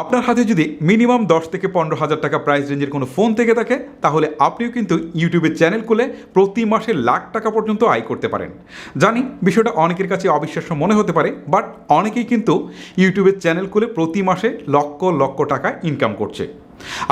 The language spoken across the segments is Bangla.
আপনার হাতে যদি মিনিমাম 10 থেকে 15,000 টাকা প্রাইস রেঞ্জের কোনো ফোন থেকে থাকে তাহলে আপনিও কিন্তু ইউটিউবের চ্যানেল খুলে প্রতি মাসে লাখ টাকা পর্যন্ত আয় করতে পারেন। জানি বিষয়টা অনেকের কাছে অবিশ্বাস্য মনে হতে পারে, বাট অনেকেই কিন্তু ইউটিউবের চ্যানেল খুলে প্রতি মাসে লক্ষ লক্ষ টাকা ইনকাম করছে।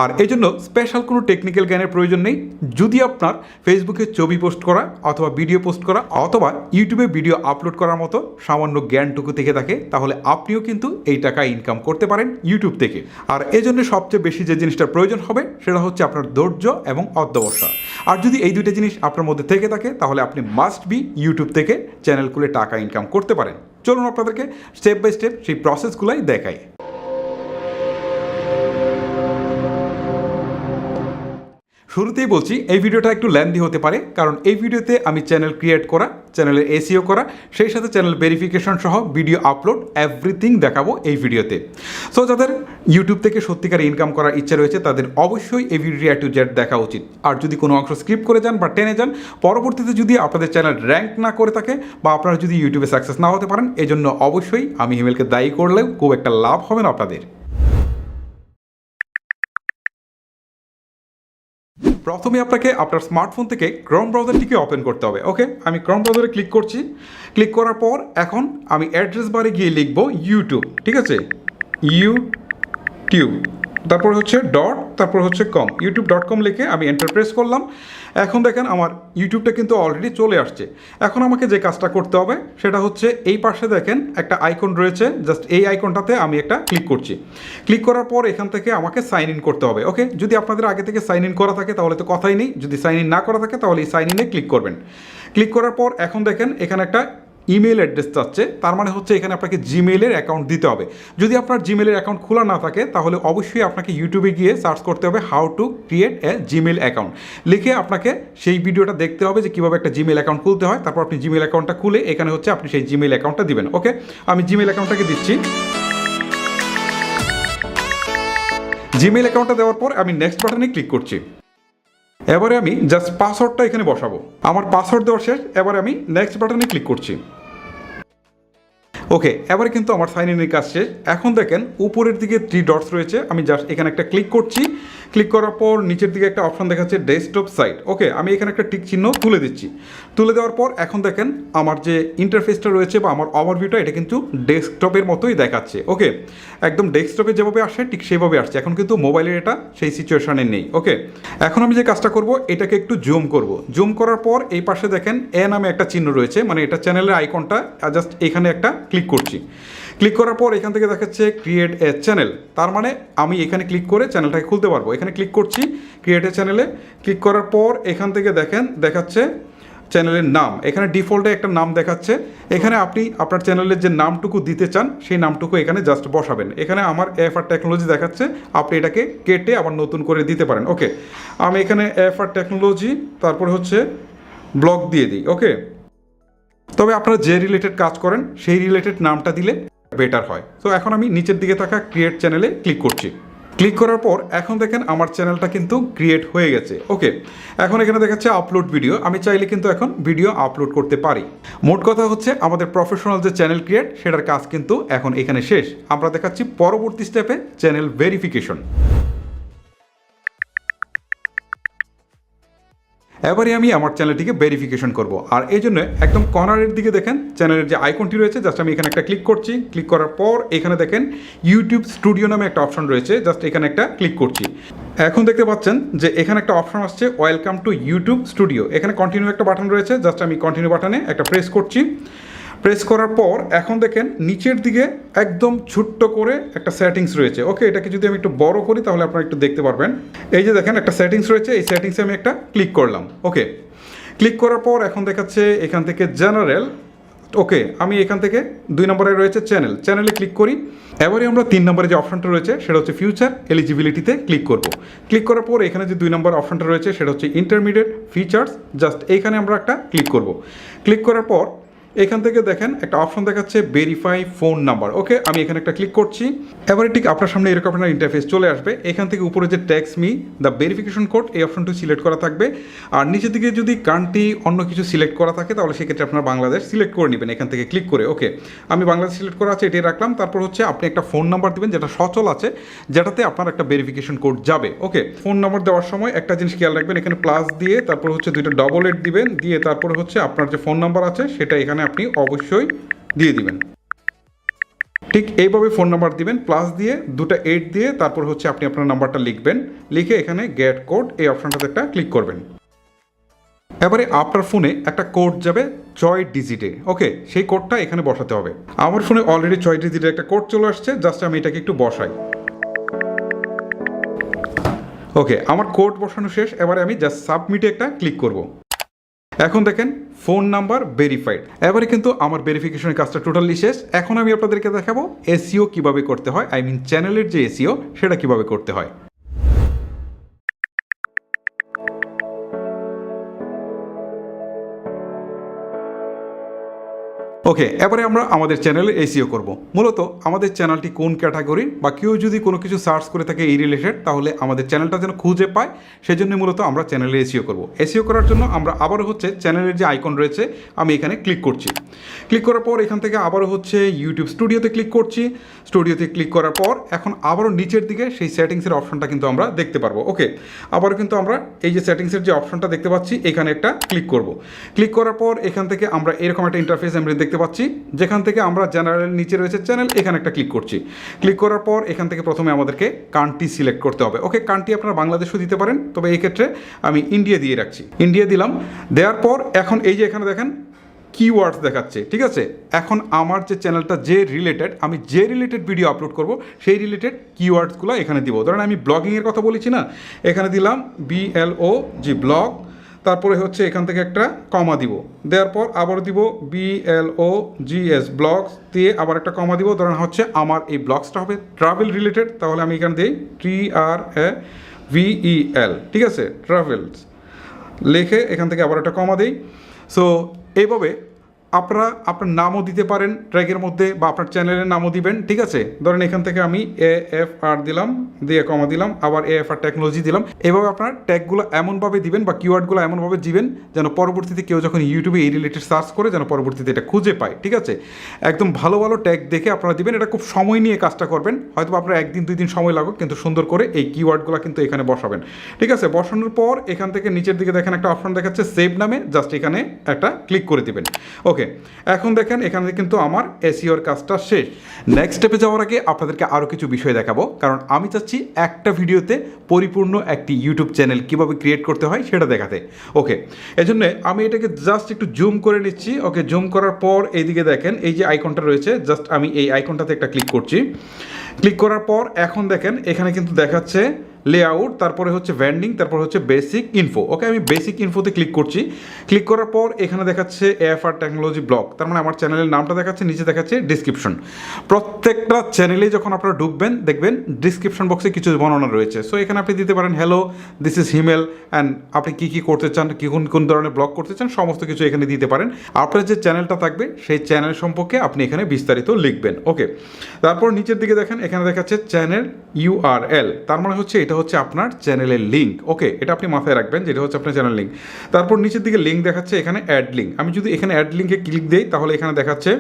আর এই জন্য স্পেশাল কোনো টেকনিক্যাল জ্ঞানের প্রয়োজন নেই। যদি আপনার ফেসবুকে ছবি পোস্ট করা অথবা ভিডিও পোস্ট করা অথবা ইউটিউবে ভিডিও আপলোড করার মতো সামান্য জ্ঞানটুকু থেকে থাকে তাহলে আপনিও কিন্তু এই টাকা ইনকাম করতে পারেন ইউটিউব থেকে। আর এই জন্য সবচেয়ে বেশি যে জিনিসটার প্রয়োজন হবে সেটা হচ্ছে আপনার ধৈর্য এবং অধ্যবসায়। আর যদি এই দুইটা জিনিস আপনার মধ্যে থেকে থাকে তাহলে আপনি মাস্ট বি ইউটিউব থেকে চ্যানেল খুলে টাকা ইনকাম করতে পারেন। চলুন আপনাদেরকে স্টেপ বাই স্টেপ সেই প্রসেসগুলোই দেখাই। শুরুতেই বলছি এই ভিডিওটা একটু লেন্দি হতে পারে, কারণ এই ভিডিওতে আমি চ্যানেল ক্রিয়েট করা, চ্যানেলের এসইও করা, সেই সাথে চ্যানেল ভেরিফিকেশন সহ ভিডিও আপলোড এভরিথিং দেখাবো এই ভিডিওতে। সো যাদের ইউটিউব থেকে সত্যিকার ইনকাম করার ইচ্ছা রয়েছে তাদের অবশ্যই এই ভিডিওটি A to Z দেখা উচিত। আর যদি কোনো অংশ স্কিপ করে যান বা টেনে যান, পরবর্তীতে যদি আপনাদের চ্যানেল র্যাঙ্ক না করে থাকে বা আপনারা যদি ইউটিউবে সাকসেস না হতে পারেন, এই জন্য অবশ্যই আমি হিমেলকে দায়ী করলেও খুব একটা লাভ হবে না আপনাদের। প্রথমে আপনাকে আপনার স্মার্টফোন থেকে ক্রোম ব্রাউজারটিকে ওপেন করতে হবে। ওকে, আমি ক্রোম ব্রাউজারে ক্লিক করছি। ক্লিক করার পর এখন আমি অ্যাড্রেস বারে গিয়ে লিখব ইউটিউব, ঠিক আছে, ইউটিউব, তারপর হচ্ছে ডট, তারপর হচ্ছে কম, youtube.com লিখে আমি এন্টার প্রেস করলাম। এখন দেখেন আমার ইউটিউবটা কিন্তু অলরেডি চলে আসছে। এখন আমাকে যে কাজটা করতে হবে সেটা হচ্ছে এই পাশে দেখেন একটা আইকন রয়েছে, জাস্ট এই আইকনটাতে আমি একটা ক্লিক করছি। ক্লিক করার পর এখান থেকে আমাকে সাইন ইন করতে হবে। ওকে, যদি আপনাদের আগে থেকে সাইন ইন করা থাকে তাহলে তো কথাই নেই, যদি সাইন ইন না করা থাকে তাহলে এই সাইন ইনে ক্লিক করবেন। ক্লিক করার পর এখন দেখেন এখানে একটা ইমেল অ্যাড্রেস চাচ্ছে, তার মানে হচ্ছে এখানে আপনাকে জিমেইলের অ্যাকাউন্ট দিতে হবে। যদি আপনার জিমেইলের অ্যাকাউন্ট খোলা না থাকে তাহলে অবশ্যই আপনাকে ইউটিউবে গিয়ে সার্চ করতে হবে how to create a Gmail account লিখে আপনাকে সেই ভিডিওটা দেখতে হবে যে কীভাবে একটা জিমেইল অ্যাকাউন্ট খুলতে হয়। তারপর আপনি জিমেইল অ্যাকাউন্টটা খুলে এখানে হচ্ছে আপনি সেই জিমেইল অ্যাকাউন্টটা দিবেন। ওকে, আমি জিমেইল অ্যাকাউন্টটাকে দিচ্ছি। জিমেইল অ্যাকাউন্টটা দেওয়ার পর আমি নেক্সট বাটনে ক্লিক করছি। এবারে আমি জাস্ট পাসওয়ার্ডটা এখানে বসাবো। আমার পাসওয়ার্ড দেওয়া শেষ, এবারে আমি নেক্সট বাটনে ক্লিক করছি। ওকে, এবারে কিন্তু আমার সাইন ইনের কাজ শেষ। এখন দেখেন উপরের দিকে 3 ডটস রয়েছে, আমি জাস্ট এখানে একটা ক্লিক করছি। ক্লিক করার পর নিচের দিকে একটা অপশন দেখাচ্ছে ডেস্কটপ সাইট। ওকে, আমি এখানে একটা টিক চিহ্ন তুলে দিচ্ছি। তুলে দেওয়ার পর এখন দেখেন আমার যে ইন্টারফেসটা রয়েছে বা আমার ওভারভিউটা এটা কিন্তু ডেস্কটপের মতোই দেখাচ্ছে। ওকে, একদম ডেস্কটপে যেভাবে আসে ঠিক সেইভাবে আসছে। এখন কিন্তু মোবাইলের এটা সেই সিচুয়েশনে নেই। ওকে, এখন আমি যে কাজটা করব এটাকে একটু জুম করব। জুম করার পর এই পাশে দেখেন এ নামে একটা চিহ্ন রয়েছে, মানে এটা চ্যানেলের আইকনটা, জাস্ট এখানে একটা ক্লিক করছি। ক্লিক করার পর এখান থেকে দেখাচ্ছে ক্রিয়েট এ চ্যানেল, তার মানে আমি এখানে ক্লিক করে চ্যানেলটাকে খুলতে পারবো। এখানে ক্লিক করছি, ক্রিয়েট এ চ্যানেলে ক্লিক করার পর এখান থেকে দেখেন দেখাচ্ছে চ্যানেলের নাম। এখানে ডিফল্টে একটা নাম দেখাচ্ছে, এখানে আপনি আপনার চ্যানেলের যে নামটুকু দিতে চান সেই নামটুকু এখানে জাস্ট বসাবেন। এখানে আমার এফআর টেকনোলজি দেখাচ্ছে, আপনি এটাকে কেটে আবার নতুন করে দিতে পারেন। ওকে, আমি এখানে এফআর টেকনোলজি তারপর হচ্ছে ব্লগ দিয়ে দিই। ওকে, তবে আপনারা যে রিলেটেড কাজ করেন সেই রিলেটেড নামটা দিলে বেটার হয়। তো এখন আমি নিচের দিকে থাকা ক্রিয়েট চ্যানেলে ক্লিক করছি। ক্লিক করার পর এখন দেখেন আমার চ্যানেলটা কিন্তু ক্রিয়েট হয়ে গেছে। ওকে, এখন এখানে দেখাচ্ছে আপলোড ভিডিও, আমি চাইলে কিন্তু এখন ভিডিও আপলোড করতে পারি। মোট কথা হচ্ছে আমাদের প্রফেশনাল যে চ্যানেল ক্রিয়েট সেটার কাজ কিন্তু এখন এখানে শেষ। আমরা দেখাচ্ছি পরবর্তী স্টেপে চ্যানেল ভেরিফিকেশন। এবারে আমি আমার চ্যানেলটিকে ভেরিফিকেশন করব, আর এই জন্য একদম কর্নারের দিকে দেখেন চ্যানেলের যে আইকনটি রয়েছে, জাস্ট আমি এখানে একটা ক্লিক করছি। ক্লিক করার পর এখানে দেখেন ইউটিউব স্টুডিও নামে একটা অপশন রয়েছে, জাস্ট এখানে একটা ক্লিক করছি। এখন দেখতে পাচ্ছেন যে এখানে একটা অপশন আসছে ওয়েলকাম টু ইউটিউব স্টুডিও। এখানে কন্টিনিউ একটা বাটন রয়েছে, জাস্ট আমি কন্টিনিউ বাটনে একটা প্রেস করছি। প্রেস করার পর এখন দেখেন নিচের দিকে একদম ছোট্ট করে একটা সেটিংস রয়েছে। ওকে, এটাকে যদি আমি একটু বড় করি তাহলে আপনারা একটু দেখতে পারবেন। এই যে দেখেন একটা সেটিংস রয়েছে, এই সেটিংসে আমি একটা ক্লিক করলাম। ওকে, ক্লিক করার পর এখন দেখাচ্ছে এখান থেকে জেনারেল। ওকে, আমি এখান থেকে 2 নম্বরে রয়েছে চ্যানেল, চ্যানেলে ক্লিক করি। এবারে আমরা 3 নম্বরে যে অপশনটা রয়েছে সেটা হচ্ছে ফিউচার এলিজিবিলিটিতে ক্লিক করব। ক্লিক করার পর এখানে যে 2 নম্বর অপশনটা রয়েছে সেটা হচ্ছে ইন্টারমিডিয়েট ফিচার্স, জাস্ট এইখানে আমরা একটা ক্লিক করব। ক্লিক করার পর এখান থেকে দেখেন একটা অপশন দেখাচ্ছে ভেরিফাই ফোন নাম্বার। ওকে, আমি এখানে একটা ক্লিক করছি। এবারে ঠিক আপনার সামনে এরকম একটা ইন্টারফেস চলে আসবে। এখান থেকে উপরে যে tax me the verification code এই অপশনটি সিলেক্ট করা থাকবে, আর নিচের দিকে যদি কান্ট্রি অন্য কিছু সিলেক্ট করা থাকে তাহলে সেক্ষেত্রে আপনার বাংলাদেশ সিলেক্ট করে নেবেন এখান থেকে ক্লিক করে। ওকে, আমি বাংলাদেশ সিলেক্ট করা আছে, এটাই রাখলাম। তারপর হচ্ছে আপনি একটা ফোন নাম্বার দিবেন যেটা সচল আছে, যেটাতে আপনার একটা ভেরিফিকেশন কোড যাবে। ওকে, ফোন নাম্বার দেওয়ার সময় একটা জিনিস খেয়াল রাখবেন, এখানে প্লাস দিয়ে তারপর হচ্ছে 2টা ডবল এইট দিবেন, দিয়ে তারপর হচ্ছে আপনার যে ফোন নাম্বার আছে সেটা এখানে আপনি অবশ্যই দিয়ে দিবেন। ঠিক এইভাবে ফোন নাম্বার দিবেন, প্লাস দিয়ে 2টা 8 দিয়ে তারপর হচ্ছে আপনি আপনার নাম্বারটা লিখবেন, লিখে এখানে গেট কোড এই অপশনটাতে একটা ক্লিক করবেন। এবারে আপনার ফোনে একটা কোড যাবে 6 ডিজিটে। ওকে, সেই কোডটা এখানে বসাতে হবে। আমার ফোনে অলরেডি 6 ডিজিটের একটা কোড চলে আসছে, জাস্ট আমি এটাকে একটু বসাই। ওকে, আমার কোড বসানো শেষ। এবারে আমি জাস্ট সাবমিটে একটা ক্লিক করব। এখন দেখেন ফোন নাম্বার ভেরিফাইড। এবারে কিন্তু আমার ভেরিফিকেশনের কাজটা টোটালি শেষ। এখন আমি আপনাদেরকে দেখাবো এসইও কিভাবে করতে হয়, আই মিন চ্যানেলের যে এসইও সেটা কিভাবে করতে হয়। ওকে, এবারে আমরা আমাদের চ্যানেলে এসইও করব। মূলত আমাদের চ্যানেলটি কোন ক্যাটাগরি বা কেউ যদি কোনো কিছু সার্চ করে থাকে এই রিলেটেড, তাহলে আমাদের চ্যানেলটা যেন খুঁজে পায়, সেজন্য মূলত আমরা চ্যানেলে এসইও করব। এসইও করার জন্য আমরা আবারও হচ্ছে চ্যানেলের যে আইকন রয়েছে আমি এখানে ক্লিক করছি। ক্লিক করার পর এখান থেকে আবারও হচ্ছে ইউটিউব স্টুডিওতে ক্লিক করছি। স্টুডিওতে ক্লিক করার পর এখন আবারও নিচের দিকে সেই সেটিংসের অপশনটা কিন্তু আমরা দেখতে পারবো। ওকে, আবারও কিন্তু আমরা এই যে সেটিংসের যে অপশনটা দেখতে পাচ্ছি এখানে একটা ক্লিক করব। ক্লিক করার পর এখান থেকে আমরা এরকম একটা ইন্টারফেস আমরা দেখতে পাচ্ছি, যেখান থেকে আমরা জেনারেল নিচে রয়েছে চ্যানেল, এখানে একটা ক্লিক করছি। ক্লিক করার পর এখান থেকে প্রথমে আমাদেরকে কান্ট্রি সিলেক্ট করতে হবে। ওকে, কান্ট্রি আপনারা বাংলাদেশও দিতে পারেন, তবে এই ক্ষেত্রে আমি ইন্ডিয়া দিয়ে রাখছি। ইন্ডিয়া দিলাম। দেওয়ার পর এখন এই যে এখানে দেখেন কিওয়ার্ডস দেখাচ্ছে, ঠিক আছে। এখন আমার যে চ্যানেলটা যে রিলেটেড, আমি যে রিলেটেড ভিডিও আপলোড করব সেই রিলেটেড কিওয়ার্ডসগুলো এখানে দিব। ধরেন আমি ব্লগিংয়ের কথা বলেছি না, এখানে দিলাম BLOG ব্লগ, তারপরে হচ্ছে এখান থেকে একটা কমা দিব, দেওয়ার পর আবার দিব BLOGS ব্লগস দিয়ে আবার একটা কমা দিব। ধরেন হচ্ছে আমার এই ব্লগসটা হবে ট্রাভেল রিলেটেড, তাহলে আমি এখানে দিই TRAVEL, ঠিক আছে, ট্রাভেলস লিখে এখান থেকে আবার একটা কমা দিই। সো এইভাবে আপনারা আপনার নামও দিতে পারেন ট্র্যাগের মধ্যে, বা আপনার চ্যানেলের নামও দিবেন, ঠিক আছে। ধরেন এখান থেকে আমি AFR দিলাম, দিয়ে কমা দিলাম, আবার AFR টেকনোলজি দিলাম। এভাবে আপনার ট্যাগগুলো এমনভাবে দিবেন বা কিওয়ার্ডগুলো এমনভাবে দিবেন যেন পরবর্তীতে কেউ যখন ইউটিউবে এই রিলেটেড সার্চ করে যেন পরবর্তীতে এটা খুঁজে পায়, ঠিক আছে। একদম ভালো ভালো ট্যাগ দেখে আপনারা দিবেন। এটা খুব সময় নিয়ে কাজটা করবেন, হয়তো আপনার 1-2 দিন সময় লাগুক, কিন্তু সুন্দর করে এই কিওয়ার্ডগুলো কিন্তু এখানে বসাবেন, ঠিক আছে। বসানোর পর এখান থেকে নিচের দিকে দেখেন একটা অপশন দেখাচ্ছে সেভ নামে, জাস্ট এখানে একটা ক্লিক করে দিবেন। ওকে, এখন দেখেন এখানে কিন্তু আমার এসইওর কাজটা শেষ। নেক্সট স্টেপে যাওয়ার আগে আপনাদেরকে আরও কিছু বিষয় দেখাবো, কারণ আমি চাচ্ছি একটা ভিডিওতে পরিপূর্ণ একটি ইউটিউব চ্যানেল কীভাবে ক্রিয়েট করতে হয় সেটা দেখাতে। ওকে, এজন্য আমি এটাকে জাস্ট একটু জুম করে নিচ্ছি। ওকে, জুম করার পর এইদিকে দেখেন এই যে আইকনটা রয়েছে, জাস্ট আমি এই আইকনটাতে একটা ক্লিক করছি। ক্লিক করার পর এখন দেখেন এখানে কিন্তু দেখাচ্ছে লেআউট, তারপরে হচ্ছে ভ্যান্ডিং, তারপর হচ্ছে বেসিক ইনফো। ওকে, আমি বেসিক ইনফোতে ক্লিক করছি। ক্লিক করার পর এখানে দেখাচ্ছে AFR টেকনোলজি ব্লগ, তার মানে আমার চ্যানেলের নামটা দেখাচ্ছে, নিচে দেখাচ্ছে ডিসক্রিপশন। প্রত্যেকটা চ্যানেলে যখন আপনারা ঢুকবেন দেখবেন ডিসক্রিপশন বক্সে কিছু বর্ণনা রয়েছে। সো এখানে আপনি দিতে পারেন hello this is Himel, and আপনি কী কী করতে চান, কোন ধরনের ব্লগ করতে চান, সমস্ত কিছু এখানে দিতে পারেন। আপনার যে চ্যানেলটা থাকবে সেই চ্যানেল সম্পর্কে আপনি এখানে বিস্তারিত লিখবেন। ওকে, তারপর নিচের দিকে দেখেন এখানে দেখাচ্ছে চ্যানেল URL, তার মানে হচ্ছে এটা হচ্ছে আপনার চ্যানেলের লিঙ্ক। ওকে, এটা আপনি মাথায় রাখবেন যেটা হচ্ছে আপনার চ্যানেল লিঙ্ক। তারপর নিচের দিকে লিঙ্ক দেখাচ্ছে এখানে অ্যাড লিঙ্ক। আমি যদি এখানে অ্যাড লিঙ্কে ক্লিক দিই তাহলে এখানে দেখাচ্ছে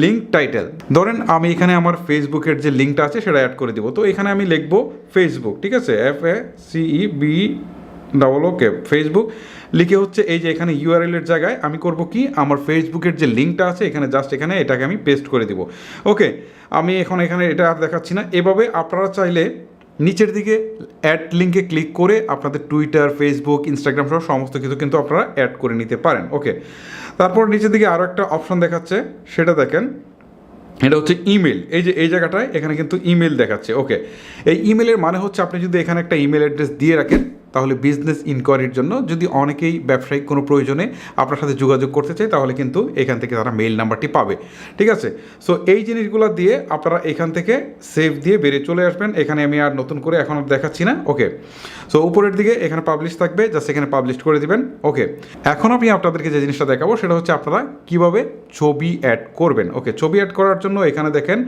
লিঙ্ক টাইটেল। ধরেন আমি এখানে আমার ফেসবুকের যে লিঙ্কটা আছে সেটা অ্যাড করে দিব। তো এখানে আমি লিখবো ফেসবুক, ঠিক আছে, FACEBOOK ফেসবুক লিখে হচ্ছে এই যে এখানে URL এর জায়গায় আমি করব কি, আমার ফেসবুকের যে লিঙ্কটা আছে এখানে জাস্ট এখানে এটাকে আমি পেস্ট করে দিব। ওকে, আমি এখন এখানে এটা আর দেখাচ্ছি না। এভাবে আপনারা চাইলে নিচের দিকে অ্যাড লিঙ্কে ক্লিক করে আপনাদের টুইটার, ফেসবুক, ইনস্টাগ্রাম সহ সমস্ত কিছু কিন্তু আপনারা অ্যাড করে নিতে পারেন। ওকে, তারপর নিচের দিকে আরও একটা অপশন দেখাচ্ছে, সেটা দেখেন, এটা হচ্ছে ইমেল। এই যে এই জায়গাটায় এখানে কিন্তু ইমেল দেখাচ্ছে। ওকে, এই ইমেলের মানে হচ্ছে আপনি যদি এখানে একটা ইমেল অ্যাড্রেস দিয়ে রাখেন তাহলে বিজনেস ইনকোয়ারির জন্য যদি অনেকেই ব্যবসায়িক কোনো প্রয়োজনে আপনার সাথে যোগাযোগ করতে চায় তাহলে কিন্তু এখান থেকে তারা মেইল নাম্বারটি পাবে, ঠিক আছে। সো এই জিনিসগুলো দিয়ে আপনারা এখান থেকে সেভ দিয়ে বেরিয়ে চলে আসবেন। এখানে আমি আর নতুন করে এখন দেখাচ্ছি না, ওকে। সো উপরের দিকে এখানে পাবলিশ থাকবে, জাস্ট এখানে পাবলিশ করে দিবেন, ওকে। এখন আমি আপনাদেরকে যে জিনিসটা দেখাবো সেটা হচ্ছে আপনারা কীভাবে ছবি অ্যাড করবেন, ওকে। ছবি অ্যাড করার জন্য এখানে দেখেন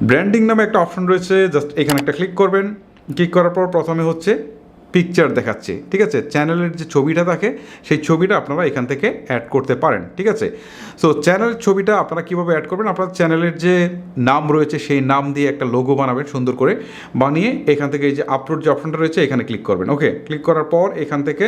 ব্র্যান্ডিং নামে একটা অপশন রয়েছে, জাস্ট এখানে একটা ক্লিক করবেন। ক্লিক করার পর প্রথমে হচ্ছে পিকচার দেখাচ্ছে, ঠিক আছে। চ্যানেলের যে ছবিটা থাকে সেই ছবিটা আপনারা এখান থেকে অ্যাড করতে পারেন, ঠিক আছে। সো চ্যানেলের ছবিটা আপনারা কীভাবে অ্যাড করবেন, আপনার চ্যানেলের যে নাম রয়েছে সেই নাম দিয়ে একটা লোগো বানাবেন সুন্দর করে, বানিয়ে এখান থেকে এই যে আপলোড যে অপশনটা রয়েছে এখানে ক্লিক করবেন, ওকে। ক্লিক করার পর এখান থেকে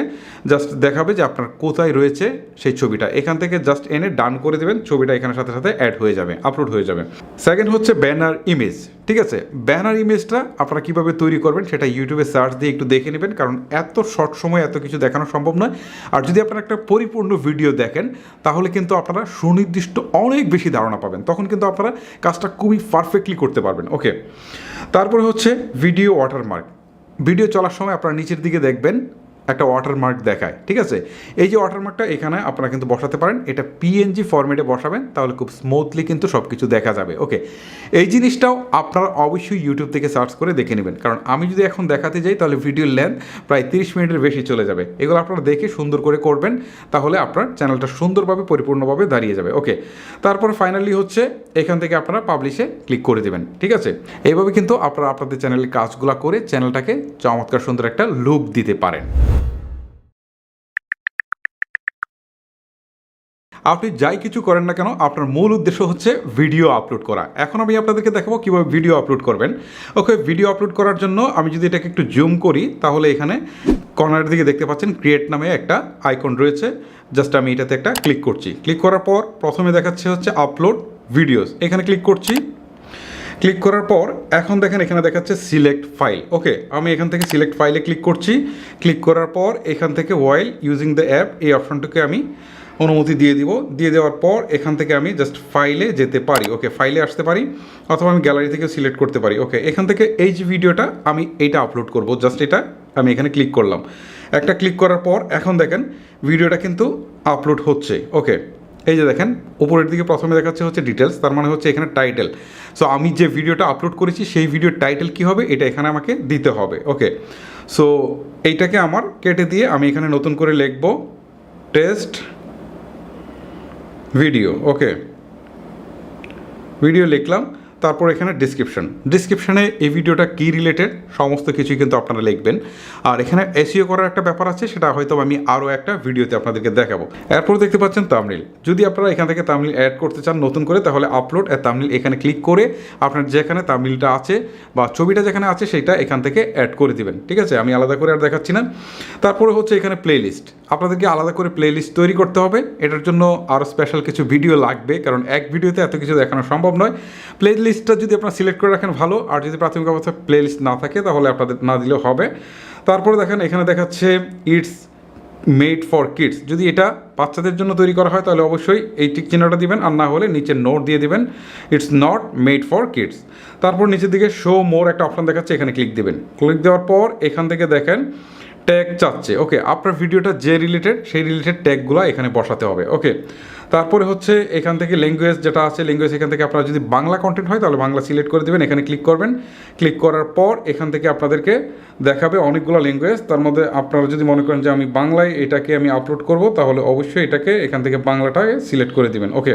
জাস্ট দেখাবে যে আপনার কোথায় রয়েছে সেই ছবিটা, এখান থেকে জাস্ট এনে ডান করে দেবেন, ছবিটা এখানে সাথে সাথে অ্যাড হয়ে যাবে, আপলোড হয়ে যাবে। সেকেন্ড হচ্ছে ব্যানার ইমেজ, ঠিক আছে। ব্যানার ইমেজটা আপনারা কীভাবে তৈরি করবেন সেটা ইউটিউবে সার্চ দিয়ে একটু দেখে নেবেন, কারণ এত শর্ট সময় এত কিছু দেখানো সম্ভব নয়। আর যদি আপনারা একটা পরিপূর্ণ ভিডিও দেখেন তাহলে কিন্তু আপনারা সুনির্দিষ্ট অনেক বেশি ধারণা পাবেন, তখন কিন্তু আপনারা কাজটা খুবই পারফেক্টলি করতে পারবেন, ওকে। তারপরে হচ্ছে ভিডিও ওয়াটারমার্ক। ভিডিও চলার সময় আপনারা নিচের দিকে দেখবেন একটা ওয়াটারমার্ক দেখায়, ঠিক আছে। এই যে ওয়াটারমার্কটা এখানে আপনারা কিন্তু বসাতে পারেন, এটা পিএনজি ফরম্যাটে বসাবেন, তাহলে খুব স্মুথলি কিন্তু সব কিছু দেখা যাবে, ওকে। এই জিনিসটাও আপনারা অবশ্যই ইউটিউব থেকে সার্চ করে দেখে নেবেন, কারণ আমি যদি এখন দেখাতে যাই তাহলে ভিডিওর লেন্থ প্রায় 30 মিনিটের বেশি চলে যাবে। এগুলো আপনারা দেখে সুন্দর করে করবেন, তাহলে আপনার চ্যানেলটা সুন্দরভাবে পরিপূর্ণভাবে দাঁড়িয়ে যাবে, ওকে। তারপর ফাইনালি হচ্ছে এখান থেকে আপনারা পাবলিশে ক্লিক করে দেবেন, ঠিক আছে। এইভাবে কিন্তু আপনারা আপনাদের চ্যানেলের কাজগুলো করে চ্যানেলটাকে চমৎকার সুন্দর একটা লুক দিতে পারেন। আপনি যাই কিছু করেন না কেন আপনার মূল উদ্দেশ্য হচ্ছে ভিডিও আপলোড করা। এখন আমি আপনাদেরকে দেখাবো কীভাবে ভিডিও আপলোড করবেন, ওকে। ভিডিও আপলোড করার জন্য আমি যদি এটাকে একটু জুম করি তাহলে এখানে কর্নারের দিকে দেখতে পাচ্ছেন ক্রিয়েট নামে একটা আইকন রয়েছে, জাস্ট আমি এটাতে একটা ক্লিক করছি। ক্লিক করার পর প্রথমে দেখাচ্ছে হচ্ছে আপলোড ভিডিওস, এখানে ক্লিক করছি। ক্লিক করার পর এখন দেখেন এখানে দেখাচ্ছে সিলেক্ট ফাইল, ওকে। আমি এখান থেকে সিলেক্ট ফাইলে ক্লিক করছি। ক্লিক করার পর এখান থেকে ওয়াইল ইউজিং দ্য অ্যাপ এই অপশনটাকে আমি অনুমতি দিয়ে দিব। দিয়ে দেওয়ার পর এখান থেকে আমি জাস্ট ফাইলে যেতে পারি, ওকে। ফাইলে আসতে পারি অথবা আমি গ্যালারি থেকে সিলেক্ট করতে পারি, ওকে। এখান থেকে এই যে ভিডিওটা আমি এইটা আপলোড করব, জাস্ট এটা আমি এখানে ক্লিক করলাম। একটা ক্লিক করার পর এখন দেখেন ভিডিওটা কিন্তু আপলোড হচ্ছে, ওকে। এই যে দেখেন উপরের দিকে প্রথমে দেখাচ্ছে হচ্ছে ডিটেলস, তার মানে হচ্ছে এখানে টাইটেল। সো আমি যে ভিডিওটা আপলোড করেছি সেই ভিডিওর টাইটেল কী হবে এটা এখানে আমাকে দিতে হবে, ওকে। সো এইটাকে আমার কেটে দিয়ে আমি এখানে নতুন করে লিখব টেস্ট ভিডিও, ওকে। ভিডিও লিখলাম, তারপর এখানে ডিসক্রিপশানে এই ভিডিওটা কী রিলেটেড সমস্ত কিছুই কিন্তু আপনারা লিখবেন। আর এখানে এসইও করার একটা ব্যাপার আছে, সেটা হয়তো আমি আরও একটা ভিডিওতে আপনাদেরকে দেখাবো। এরপর দেখতে পাচ্ছেন থাম্বনেল। যদি আপনারা এখান থেকে থাম্বনেল অ্যাড করতে চান নতুন করে তাহলে আপলোড এ থাম্বনেল এখানে ক্লিক করে আপনার যেখানে থাম্বনেলটা আছে বা ছবিটা যেখানে আছে সেটা এখান থেকে অ্যাড করে দিবেন, ঠিক আছে। আমি আলাদা করে আর দেখাচ্ছি না। তারপরে হচ্ছে এখানে প্লেলিস্ট, আপনাদেরকে আলাদা করে প্লেলিস্ট তৈরি করতে হবে। এটার জন্য আরও স্পেশাল কিছু ভিডিও লাগবে, কারণ এক ভিডিওতে এত কিছু দেখানো সম্ভব নয়। প্লেলিস্টটা যদি আপনারা সিলেক্ট করে রাখেন ভালো, আর যদি প্রাথমিক অবস্থায় প্লেলিস্ট না থাকে তাহলে আপনাদের না দিলেও হবে। তারপরে দেখেন এখানে দেখাচ্ছে ইটস মেড ফর কিডস, যদি এটা বাচ্চাদের জন্য তৈরি করা হয় তাহলে অবশ্যই এই টিক চিহ্নটা দিবেন, আর না হলে নিচে নোট দিয়ে দিবেন it's not made for kids. তারপর নিচের দিকে শো মোর একটা অপশন দেখাচ্ছে, এখানে ক্লিক দিবেন। ক্লিক দেওয়ার পর এখান থেকে দেখেন ট্যাগ চাচ্ছে, ওকে। আপনার ভিডিওটা যে রিলেটেড সেই রিলেটেড ট্যাগগুলো এখানে বসাতে হবে, ওকে। তারপরে হচ্ছে এখান থেকে ল্যাঙ্গুয়েজ যেটা আছে ল্যাঙ্গুয়েজ, এখান থেকে আপনারা যদি বাংলা কন্টেন্ট হয় তাহলে বাংলা সিলেক্ট করে দেবেন, এখানে ক্লিক করবেন। ক্লিক করার পর এখান থেকে আপনাদেরকে দেখাবে অনেকগুলো ল্যাঙ্গুয়েজ, তার মধ্যে আপনারা যদি মনে করেন যে আমি বাংলায় এটাকে আমি আপলোড করব তাহলে অবশ্যই এটাকে এখান থেকে বাংলাটাকে সিলেক্ট করে দেবেন, ওকে।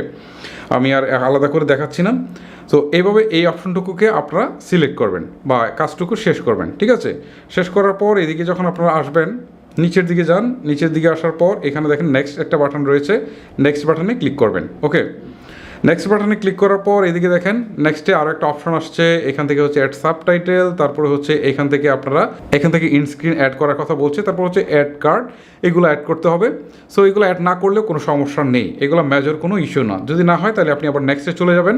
আমি আর আলাদা করে দেখাচ্ছি না। তো এইভাবে এই অপশনটুকুকে আপনারা সিলেক্ট করবেন বা কাজটুকু শেষ করবেন, ঠিক আছে। শেষ করার পর এদিকে যখন আপনারা আসবেন নিচের দিকে যান, নিচের দিকে আসার পর এখানে দেখেন নেক্সট একটা বাটন রয়েছে, নেক্সট বাটনে ক্লিক করবেন, ওকে। নেক্সট বাটনে ক্লিক করার পর এদিকে দেখেন নেক্সটে আরও একটা অপশন আসছে, এখান থেকে হচ্ছে অ্যাড সাবটাইটেল, তারপরে হচ্ছে এখান থেকে আপনারা এখান থেকে ইনস্ক্রিন অ্যাড করার কথা বলছে, তারপর হচ্ছে অ্যাড কার্ড, এগুলো অ্যাড করতে হবে। সো এগুলো অ্যাড না করলেও কোনো সমস্যা নেই, এগুলো মেজর কোনো ইস্যু না। যদি না হয় তাহলে আপনি আবার নেক্সটে চলে যাবেন।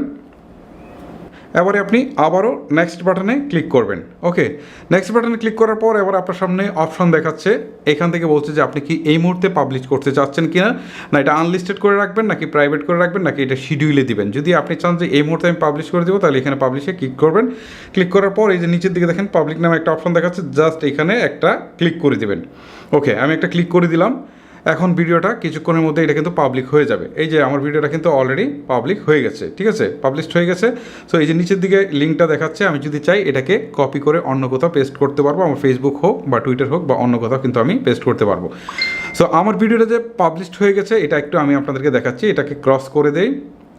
এবারে আপনি আবারও নেক্সট বাটনে ক্লিক করবেন। ওকে, নেক্সট বাটনে ক্লিক করার পর এবার আপনার সামনে অপশন দেখাচ্ছে, এখান থেকে বলছে যে আপনি কি এই মুহূর্তে পাবলিশ করতে চাচ্ছেন কিনা, না এটা আনলিস্টেড করে রাখবেন, নাকি প্রাইভেট করে রাখবেন, নাকি এটা শিডিউলে দিবেন। যদি আপনি চান যে এই মুহূর্তে আমি পাবলিশ করে দেবো, তাহলে এখানে পাবলিশে ক্লিক করবেন। ক্লিক করার পর এই যে নিচের দিকে দেখেন পাবলিক নামে একটা অপশন দেখাচ্ছে, জাস্ট এখানে একটা ক্লিক করে দিবেন। ওকে, আমি একটা ক্লিক করে দিলাম। এখন ভিডিওটা কিছুক্ষণের মধ্যে এটা কিন্তু পাবলিক হয়ে যাবে। এই যে আমার ভিডিওটা কিন্তু অলরেডি পাবলিক হয়ে গেছে, ঠিক আছে, পাবলিশড হয়ে গেছে। সো এই যে নিচের দিকে লিঙ্কটা দেখাচ্ছে, আমি যদি চাই এটাকে কপি করে অন্য কোথাও পেস্ট করতে পারবো, আমার ফেসবুক হোক বা টুইটার হোক বা অন্য কোথাও কিন্তু আমি পেস্ট করতে পারবো। সো আমার ভিডিওটা যে পাবলিশড হয়ে গেছে এটা একটু আমি আপনাদেরকে দেখাচ্ছি। এটাকে ক্রস করে দেই।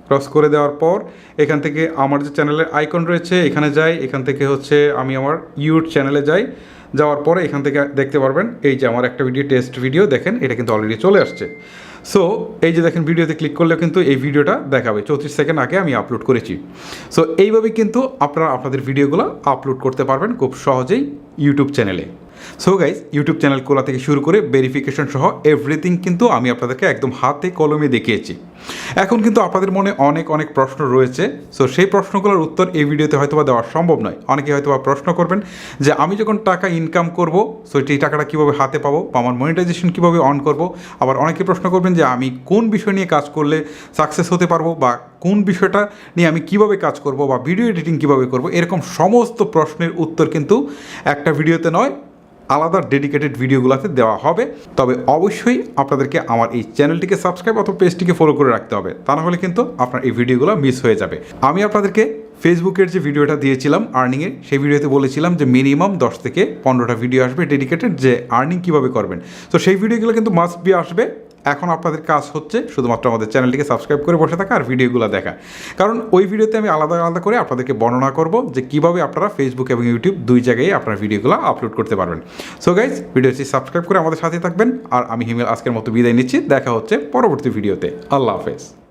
ক্রস করে দেওয়ার পর এখান থেকে আমার যে চ্যানেলের আইকন রয়েছে এখানে যাই, এখান থেকে হচ্ছে আমি আমার ইউটিউব চ্যানেলে যাই। যাওয়ার পরে এখান থেকে দেখতে পারবেন এই যে আমার একটা ভিডিও, টেস্ট ভিডিও, দেখেন এটা কিন্তু অলরেডি চলে আসছে। সো এই যে দেখেন ভিডিওতে ক্লিক করলেও কিন্তু এই ভিডিওটা দেখাবে, 34 সেকেন্ড আগে আমি আপলোড করেছি। সো এইভাবেই কিন্তু আপনারা আপনাদের ভিডিওগুলো আপলোড করতে পারবেন খুব সহজেই ইউটিউব চ্যানেলে। সো গাইজ, ইউটিউব চ্যানেল খোলা থেকে শুরু করে ভেরিফিকেশন সহ এভরিথিং কিন্তু আমি আপনাদেরকে একদম হাতে কলমে দেখিয়েছি। এখন কিন্তু আপনাদের মনে অনেক অনেক প্রশ্ন রয়েছে। সো সেই প্রশ্নগুলোর উত্তর এই ভিডিওতে হয়তো বা দেওয়া সম্ভব নয়। অনেকে হয়তো বা প্রশ্ন করবেন যে আমি যখন টাকা ইনকাম করব, সো এই টাকাটা কীভাবে হাতে পাবো, বা আমার মনিটাইজেশন কীভাবে অন করব। আবার অনেকে প্রশ্ন করবেন যে আমি কোন বিষয় নিয়ে কাজ করলে সাকসেস হতে পারবো, বা কোন বিষয়টা নিয়ে আমি কিভাবে কাজ করব, বা ভিডিও এডিটিং কীভাবে করব। এরকম সমস্ত প্রশ্নের উত্তর কিন্তু একটা ভিডিওতে নয়, আলাদা ডেডিকেটেড ভিডিওগুলোতে দেওয়া হবে। তবে অবশ্যই আপনাদেরকে আমার এই চ্যানেলটিকে সাবস্ক্রাইব অথবা পেজটিকে ফলো করে রাখতে হবে, তা না হলে কিন্তু আপনার এই ভিডিওগুলো মিস হয়ে যাবে। আমি আপনাদেরকে ফেসবুকের যে ভিডিওটা দিয়েছিলাম আর্নিংয়ের, সেই ভিডিওতে বলেছিলাম যে মিনিমাম 10 থেকে 15টা ভিডিও আসবে ডেডিকেটেড, যে আর্নিং কীভাবে করবেন। তো সেই ভিডিওগুলো কিন্তু মাস্ট বি আসবে। এখন আপনাদের কাজ হচ্ছে শুধুমাত্র আমাদের চ্যানেলটিকে সাবস্ক্রাইব করে বসে থাকা আর ভিডিওগুলো দেখা, কারণ ওই ভিডিওতে আমি আলাদা আলাদা করে আপনাদেরকে বর্ণনা করব যে কীভাবে আপনারা ফেসবুক এবং ইউটিউব দুই জায়গায় আপনার ভিডিওগুলো আপলোড করতে পারবেন। সো গাইজ, ভিডিওটি সাবস্ক্রাইব করে আমাদের সাথে থাকবেন। আর আমি হিমেল আজকের মতো বিদায় নিচ্ছি, দেখা হচ্ছে পরবর্তী ভিডিওতে। আল্লাহ হাফেজ।